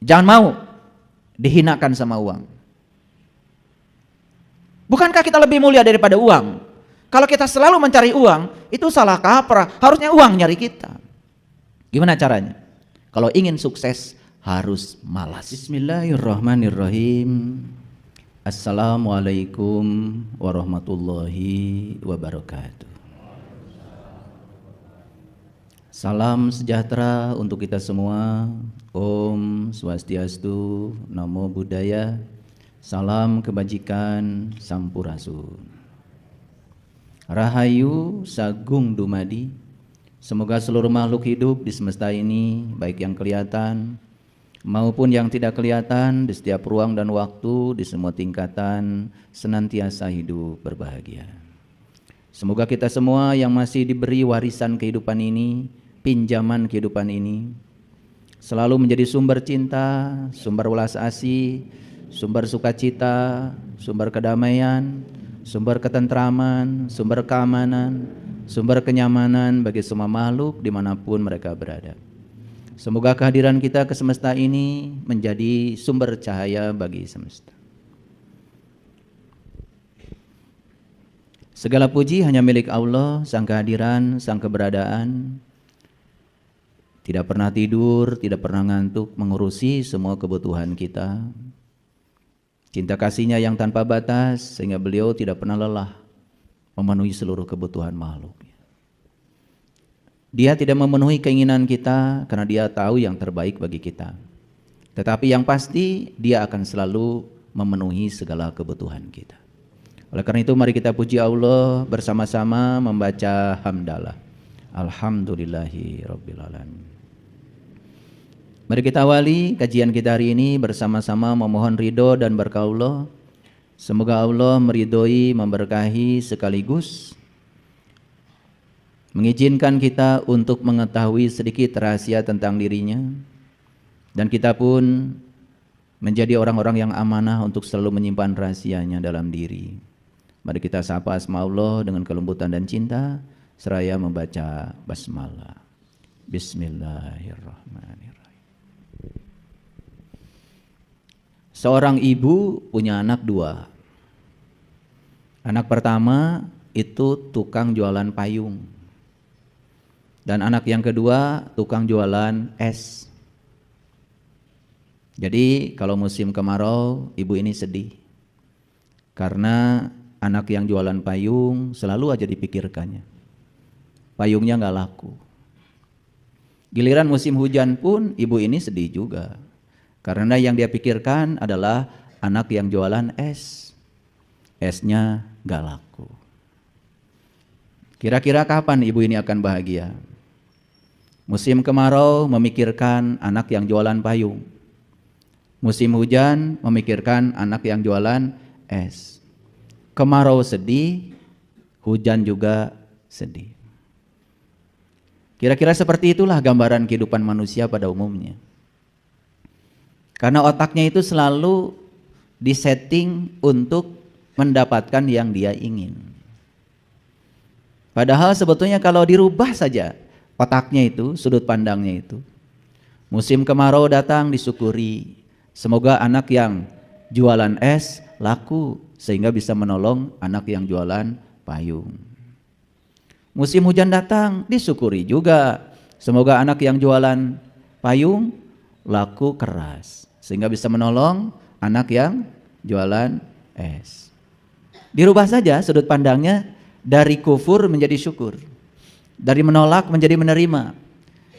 Jangan mau dihinakan sama uang. Bukankah kita lebih mulia daripada uang? Kalau kita selalu mencari uang, itu salah kaprah. Harusnya uang nyari kita. Gimana caranya? Kalau ingin sukses, harus malas. Bismillahirrahmanirrahim. Assalamualaikum warahmatullahi wabarakatuh. Salam sejahtera untuk kita semua. Om Swastiastu, Namo Buddhaya. Salam kebajikan, Sampurasun. Rahayu Sagung Dumadi. Semoga seluruh makhluk hidup di semesta ini, baik yang kelihatan maupun yang tidak kelihatan, di setiap ruang dan waktu, di semua tingkatan, senantiasa hidup berbahagia. Semoga kita semua yang masih diberi warisan kehidupan ini, pinjaman kehidupan ini, selalu menjadi sumber cinta, sumber welas asih, sumber sukacita, sumber kedamaian, sumber ketentraman, sumber keamanan, sumber kenyamanan bagi semua makhluk dimanapun mereka berada. Semoga kehadiran kita ke semesta ini menjadi sumber cahaya bagi semesta. Segala puji hanya milik Allah, Sang kehadiran, Sang keberadaan. Tidak pernah tidur, tidak pernah ngantuk, mengurusi semua kebutuhan kita. Cinta kasihnya yang tanpa batas, sehingga beliau tidak pernah lelah memenuhi seluruh kebutuhan makhluk. Dia tidak memenuhi keinginan kita karena dia tahu yang terbaik bagi kita. Tetapi yang pasti dia akan selalu memenuhi segala kebutuhan kita. Oleh karena itu mari kita puji Allah bersama-sama membaca hamdalah. Alhamdulillahi Rabbil Alamin. Mari kita awali kajian kita hari ini bersama-sama memohon ridho dan berkah Allah. Semoga Allah meridhoi, memberkahi sekaligus mengizinkan kita untuk mengetahui sedikit rahasia tentang dirinya, dan kita pun menjadi orang-orang yang amanah untuk selalu menyimpan rahasianya dalam diri. Mari kita sapa asma Allah dengan kelembutan dan cinta seraya membaca basmalah. Bismillahirrahmanirrahim. Seorang ibu punya anak dua. Anak pertama itu tukang jualan payung. Dan anak yang kedua tukang jualan es. Jadi kalau musim kemarau ibu ini sedih. Karena anak yang jualan payung selalu aja dipikirkannya. Payungnya gak laku. Giliran musim hujan pun ibu ini sedih juga. Karena yang dia pikirkan adalah anak yang jualan es. Esnya gak laku. Kira-kira kapan ibu ini akan bahagia? Musim kemarau memikirkan anak yang jualan payung. Musim hujan memikirkan anak yang jualan es. Kemarau sedih, hujan juga sedih. Kira-kira seperti itulah gambaran kehidupan manusia pada umumnya. Karena otaknya itu selalu disetting untuk mendapatkan yang dia ingin. Padahal sebetulnya kalau dirubah saja otaknya itu, sudut pandangnya itu. Musim kemarau datang disyukuri. Semoga anak yang jualan es laku sehingga bisa menolong anak yang jualan payung. Musim hujan datang disyukuri juga. Semoga anak yang jualan payung laku keras sehingga bisa menolong anak yang jualan es. Dirubah saja sudut pandangnya dari kufur menjadi syukur, dari menolak menjadi menerima,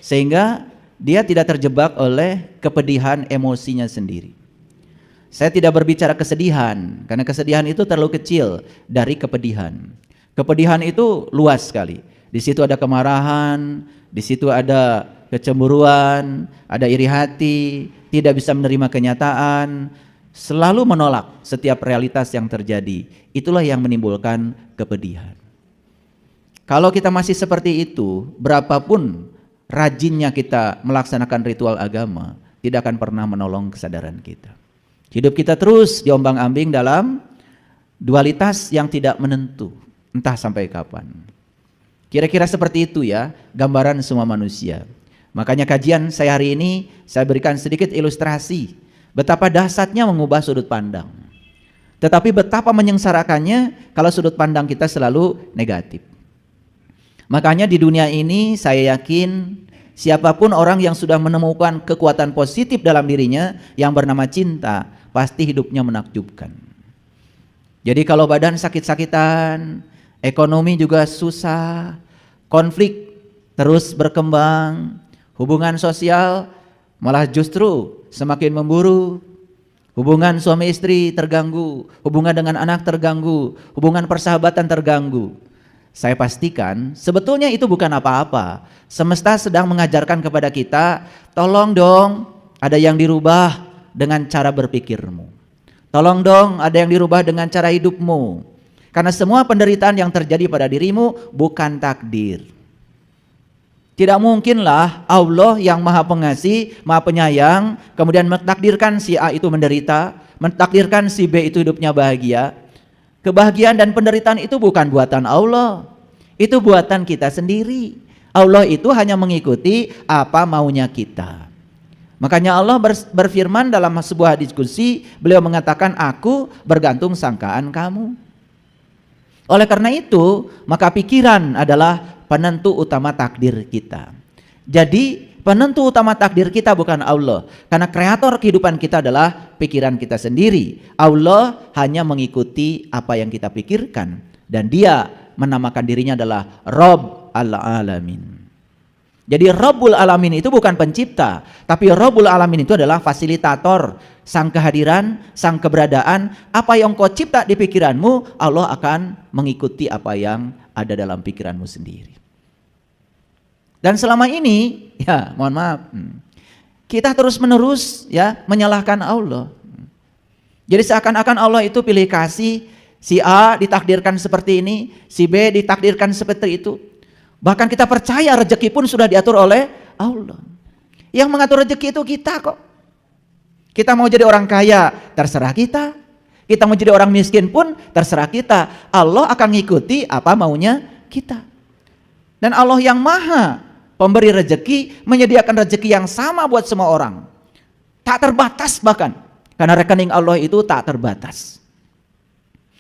sehingga dia tidak terjebak oleh kepedihan emosinya sendiri. Saya tidak berbicara kesedihan karena kesedihan itu terlalu kecil dari kepedihan. Kepedihan itu luas sekali. Di situ ada kemarahan, di situ ada kecemburuan, ada iri hati, tidak bisa menerima kenyataan, selalu menolak setiap realitas yang terjadi. Itulah yang menimbulkan kepedihan. Kalau kita masih seperti itu, berapapun rajinnya kita melaksanakan ritual agama, tidak akan pernah menolong kesadaran kita. Hidup kita terus diombang-ambing dalam dualitas yang tidak menentu, entah sampai kapan. Kira-kira seperti itu ya gambaran semua manusia. Makanya kajian saya hari ini saya berikan sedikit ilustrasi betapa dahsyatnya mengubah sudut pandang. Tetapi betapa menyengsarakannya kalau sudut pandang kita selalu negatif. Makanya di dunia ini saya yakin siapapun orang yang sudah menemukan kekuatan positif dalam dirinya yang bernama cinta, pasti hidupnya menakjubkan. Jadi kalau badan sakit-sakitan, ekonomi juga susah, konflik terus berkembang, hubungan sosial malah justru semakin memburuk, hubungan suami istri terganggu, hubungan dengan anak terganggu, hubungan persahabatan terganggu. Saya pastikan sebetulnya itu bukan apa-apa. Semesta sedang mengajarkan kepada kita, tolong dong ada yang dirubah dengan cara berpikirmu. Tolong dong ada yang dirubah dengan cara hidupmu. Karena semua penderitaan yang terjadi pada dirimu bukan takdir. Tidak mungkinlah Allah yang maha pengasih, maha penyayang, kemudian mentakdirkan si A itu menderita, mentakdirkan si B itu hidupnya bahagia. Kebahagiaan dan penderitaan itu bukan buatan Allah, itu buatan kita sendiri. Allah itu hanya mengikuti apa maunya kita. Makanya Allah berfirman dalam sebuah diskusi, beliau mengatakan, aku bergantung sangkaan kamu. Oleh karena itu, maka pikiran adalah penentu utama takdir kita. Jadi penentu utama takdir kita bukan Allah, karena kreator kehidupan kita adalah pikiran kita sendiri. Allah hanya mengikuti apa yang kita pikirkan, dan dia menamakan dirinya adalah Rabb al-Alamin. Jadi Rabbul Alamin itu bukan pencipta, tapi Rabbul Alamin itu adalah fasilitator, sang kehadiran, sang keberadaan. Apa yang kau cipta di pikiranmu, Allah akan mengikuti apa yang ada dalam pikiranmu sendiri. Dan selama ini, ya mohon maaf, kita terus menerus ya menyalahkan Allah. Jadi seakan-akan Allah itu pilih kasih, si A ditakdirkan seperti ini, si B ditakdirkan seperti itu. Bahkan kita percaya rezeki pun sudah diatur oleh Allah. Yang mengatur rezeki itu kita kok. Kita mau jadi orang kaya, terserah kita. Kita mau jadi orang miskin pun terserah kita. Allah akan ngikuti apa maunya kita. Dan Allah yang maha pemberi rezeki, menyediakan rezeki yang sama buat semua orang. Tak terbatas bahkan. Karena rekening Allah itu tak terbatas.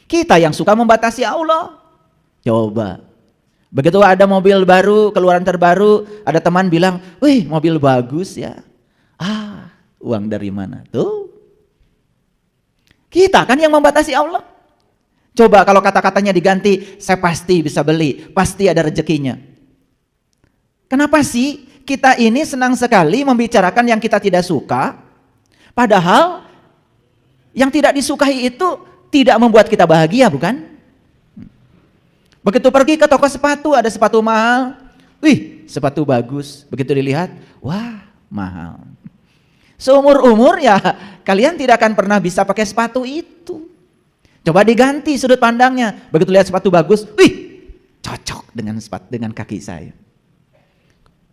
Kita yang suka membatasi Allah. Coba. Begitu ada mobil baru, keluaran terbaru, ada teman bilang, wih mobil bagus ya. Ah, uang dari mana? Tuh. Kita kan yang membatasi Allah. Coba kalau kata-katanya diganti, saya pasti bisa beli, pasti ada rezekinya. Kenapa sih kita ini senang sekali membicarakan yang kita tidak suka, padahal yang tidak disukai itu tidak membuat kita bahagia, bukan? Begitu pergi ke toko sepatu, ada sepatu mahal, wih sepatu bagus, begitu dilihat, wah mahal. Seumur-umur ya kalian tidak akan pernah bisa pakai sepatu itu. Coba diganti sudut pandangnya, begitu lihat sepatu bagus, wih cocok dengan kaki saya.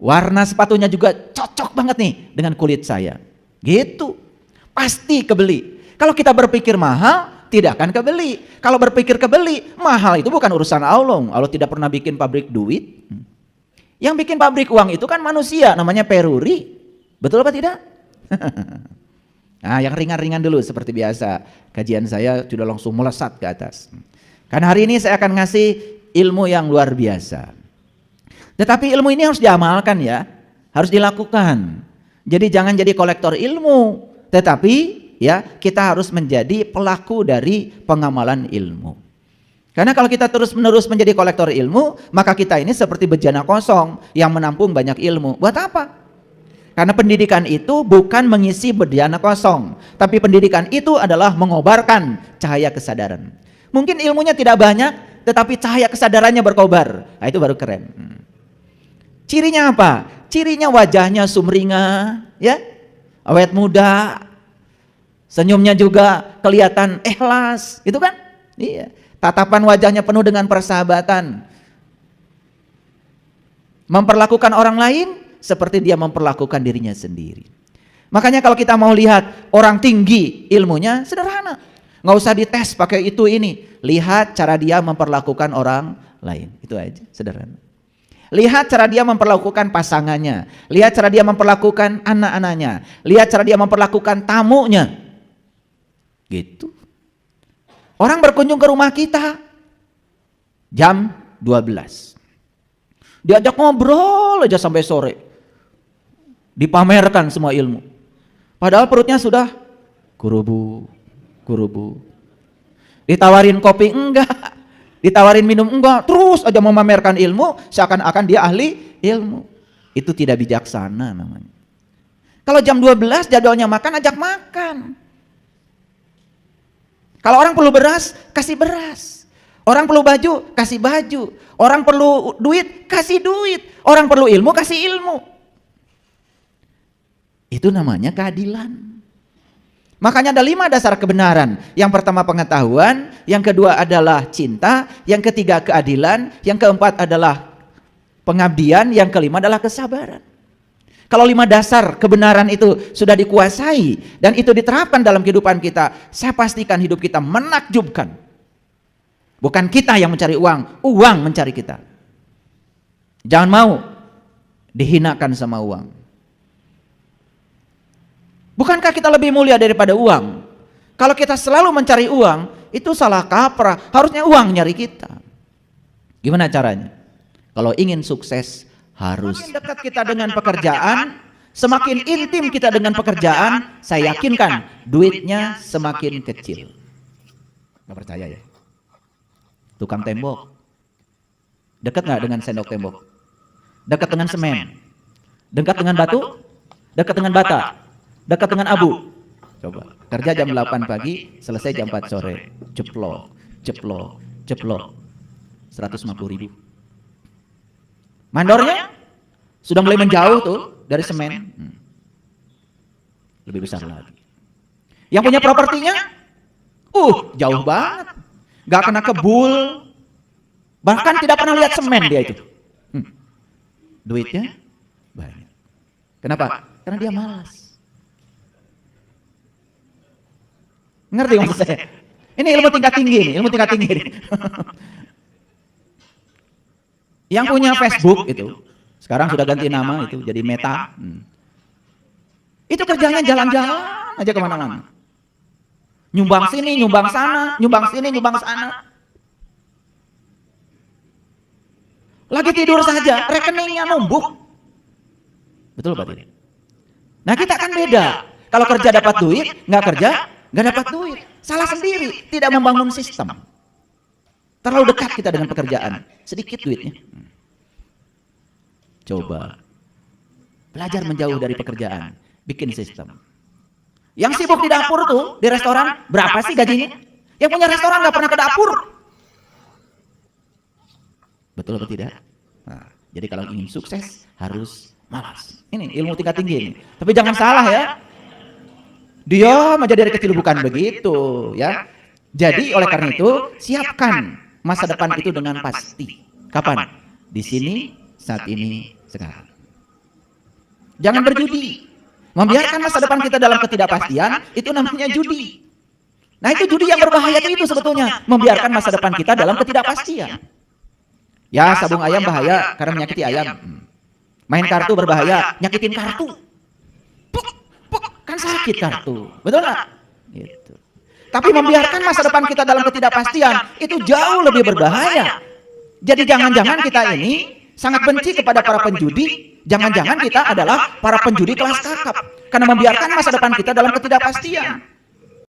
Warna sepatunya juga cocok banget nih dengan kulit saya. Gitu, pasti kebeli. Kalau kita berpikir mahal, tidak akan kebeli. Kalau berpikir kebeli, mahal itu bukan urusan Allah. Allah tidak pernah bikin pabrik duit. Yang bikin pabrik uang itu kan manusia, namanya peruri. Betul apa tidak? Nah, yang ringan-ringan dulu seperti biasa. Kajian saya sudah langsung melesat ke atas. Karena hari ini saya akan ngasih ilmu yang luar biasa. Tetapi ilmu ini harus diamalkan ya. Harus dilakukan. Jadi jangan jadi kolektor ilmu. Tetapi ya, kita harus menjadi pelaku dari pengamalan ilmu. Karena kalau kita terus-menerus menjadi kolektor ilmu, maka kita ini seperti bejana kosong yang menampung banyak ilmu. Buat apa? Karena pendidikan itu bukan mengisi bejana kosong, tapi pendidikan itu adalah mengobarkan cahaya kesadaran. Mungkin ilmunya tidak banyak, tetapi cahaya kesadarannya berkobar. Nah, itu baru keren. Cirinya apa? Cirinya wajahnya sumringah, ya, awet muda. Senyumnya juga kelihatan ikhlas, gitu kan? Iya. Tatapan wajahnya penuh dengan persahabatan. Memperlakukan orang lain seperti dia memperlakukan dirinya sendiri. Makanya kalau kita mau lihat orang tinggi ilmunya sederhana. Nggak usah dites pakai itu ini. Lihat cara dia memperlakukan orang lain. Itu aja, sederhana. lihat cara dia memperlakukan pasangannya, lihat cara dia memperlakukan anak-anaknya, lihat cara dia memperlakukan tamunya. Gitu. Orang berkunjung ke rumah kita jam 12. Diajak ngobrol aja sampai sore. Dipamerkan semua ilmu. Padahal perutnya sudah kurubu. Ditawarin kopi enggak, ditawarin minum enggak, terus aja memamerkan ilmu seakan-akan dia ahli ilmu. Itu tidak bijaksana namanya. Kalau jam 12 jadwalnya makan, ajak makan. Kalau orang perlu beras, kasih beras. Orang perlu baju, kasih baju. Orang perlu duit, kasih duit. Orang perlu ilmu, kasih ilmu. Itu namanya keadilan. Makanya ada 5 dasar kebenaran. Yang pertama pengetahuan, yang kedua adalah cinta, yang ketiga keadilan, yang keempat adalah pengabdian, yang kelima adalah kesabaran. Kalau 5 dasar kebenaran itu sudah dikuasai dan itu diterapkan dalam kehidupan kita, saya pastikan hidup kita menakjubkan. Bukan kita yang mencari uang, uang mencari kita. Jangan mau dihinakan sama uang. Bukankah kita lebih mulia daripada uang? Kalau kita selalu mencari uang, itu salah kaprah. Harusnya uang nyari kita. Gimana caranya? Kalau ingin sukses, harus semakin dekat kita dengan pekerjaan, semakin intim kita dengan pekerjaan, saya yakinkan duitnya semakin kecil. Gak percaya ya? Tukang tembok, dekat gak dengan sendok tembok? Dekat dengan semen? Dekat dengan batu? Dekat dengan bata? Dekat dengan abu. Coba kerja jam 8 pagi, selesai jam 4 sore. Ceplok 150.000. Mandornya sudah mulai menjauh tuh dari semen. Lebih besar lagi. Yang punya propertinya jauh banget. Gak kena kebul. Bahkan tidak pernah lihat semen dia itu. Duitnya banyak. Kenapa? Karena dia malas. Ngerti maksud saya? Ini ilmu tingkat tinggi nih, ilmu tingkat tinggi nih. Yang punya Facebook itu, sekarang sudah ganti nama itu jadi Meta. Itu kerjanya jalan-jalan aja kemana-mana. Nyumbang sini, nyumbang sana, nyumbang sini, nyumbang sana. Lagi tidur saja, rekeningnya numbuk. Betul Pak Diri? Nah kita kan beda. Kalau kerja dapat duit, nggak kerja, nggak dapat duit. Salah sendiri, tidak membangun sistem. Terlalu dekat kita dengan pekerjaan, sedikit duitnya. Coba belajar menjauh dari pekerjaan, bikin sistem. Yang sibuk di dapur tuh, di restoran, berapa sih gajinya? Yang punya restoran nggak pernah ke dapur. Betul atau tidak? Nah, jadi kalau ingin sukses harus malas. Ini ilmu tingkat tinggi ini. Tapi jangan salah ya. Dia aja dari kecil bukan begitu ya. Jadi oleh karena itu siapkan masa depan itu dengan pasti. Kapan? Di sini, saat ini, sekarang. Jangan berjudi. Membiarkan masa depan kita dalam ketidakpastian itu namanya judi. Nah itu judi yang berbahaya itu sebetulnya. Membiarkan masa depan kita dalam ketidakpastian. Ya sabung ayam bahaya karena menyakiti ayam. Main kartu berbahaya, nyakitin kartu. Kan sakit kartu, betul nggak? Gitu. Tapi membiarkan masa depan kita dalam ketidakpastian itu jauh lebih berbahaya. Jadi jangan-jangan kita ini sangat benci kepada para penjudi. Jangan-jangan kita adalah para penjudi kelas kakap karena membiarkan masa depan kita dalam ketidakpastian.